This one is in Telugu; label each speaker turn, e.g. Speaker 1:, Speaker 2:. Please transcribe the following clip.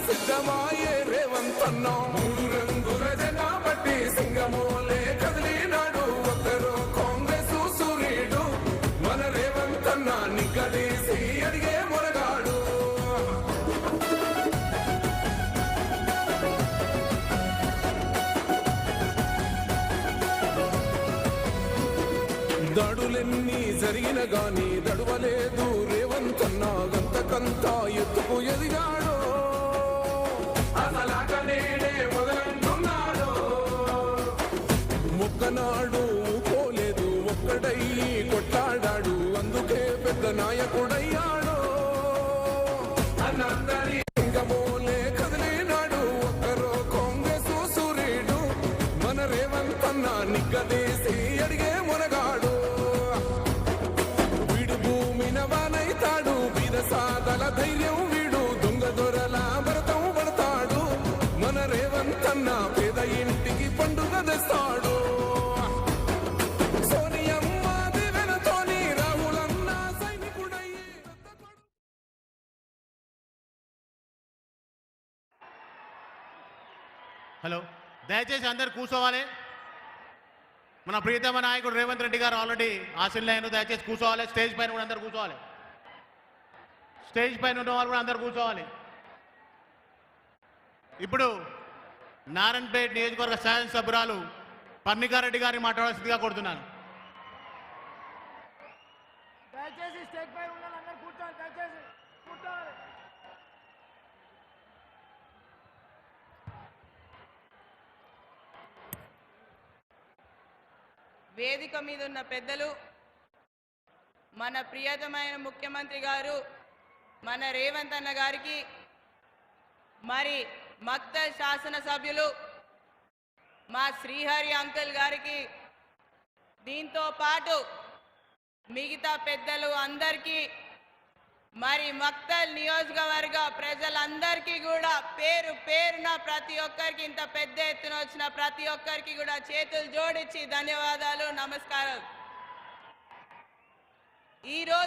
Speaker 1: సిద్ధమాయే రేవంతన్నా మూడు రంగుల జెండా పట్టి సింగమోలే కదిలినాడు ఒక్కరు కాంగ్రెస్ సూర్యుడు మన రేవంతన్నా నిగ్గదీసి అడిగే మొరగాడు దాడులెన్ని జరిగిన గాని దడువలేదు రేవంతన్నా గంతకంతా ఎత్తుకు ఎదిగాడు అసలాట నేడే మొదలంటున్నాడు మొక్కనాడు పోలేదు ఒక్కడయ్యి కొట్లాడాడు అందుకే పెద్ద నాయకుడయ్యాడు అన్నందరి సింగమోలే కదిలినాడు ఒక్కరో కాంగ్రెస్ సూర్యుడు మన రేవంతన్నా నిగ్గదీసి అడిగే మొనగాడు సాదల ధైర్యం వీడు దొంగ దొరల భరతం పడతాడు మన రేవంతన్న పేద ఇంటికి పండుగ తెస్తాడు సోనియమ్మ దివెనతోని రాహులన్న సైనికుడయ్యి
Speaker 2: హలో దయచేసి అందరు కూర్చోవాలి మన ప్రియతమ నాయకుడు రేవంత్ రెడ్డి గారు ఆల్రెడీ ఆశీర్లైన దయచేసి కూర్చోవాలి స్టేజ్ పైన కూడా అందరు కూర్చోవాలి స్టేజ్ పైన ఉన్న వాళ్ళు కూడా అందరు కూర్చోవాలి ఇప్పుడు నారాయణపేట నియోజకవర్గ శాసనసభ్యురాలు పర్ణికారెడ్డి గారిని మాట్లాడాల్సిందిగా కోరుతున్నాను
Speaker 3: దయచేసి స్టేజ్ పైన ఉన్న అందరూ కూర్చోవాలి దయచేసి కూర్చోవాలి
Speaker 4: వేదిక మీద ఉన్న పెద్దలు మన ప్రియతమైన ముఖ్యమంత్రి గారు మన రేవంత్ అన్న గారికి మరి మక్తల్ శాసనసభ్యులు మా శ్రీహరి అంకుల్ గారికి దీంతో పాటు మిగతా పెద్దలు అందరికీ మరి మక్తల్ నియోజకవర్గ ప్రజలందరికీ కూడా పేరు పేరున ప్రతి ఒక్కరికి ఇంత పెద్ద ఎత్తున వచ్చిన ప్రతి ఒక్కరికి కూడా చేతులు జోడించి ధన్యవాదాలు నమస్కారం. ఈరోజు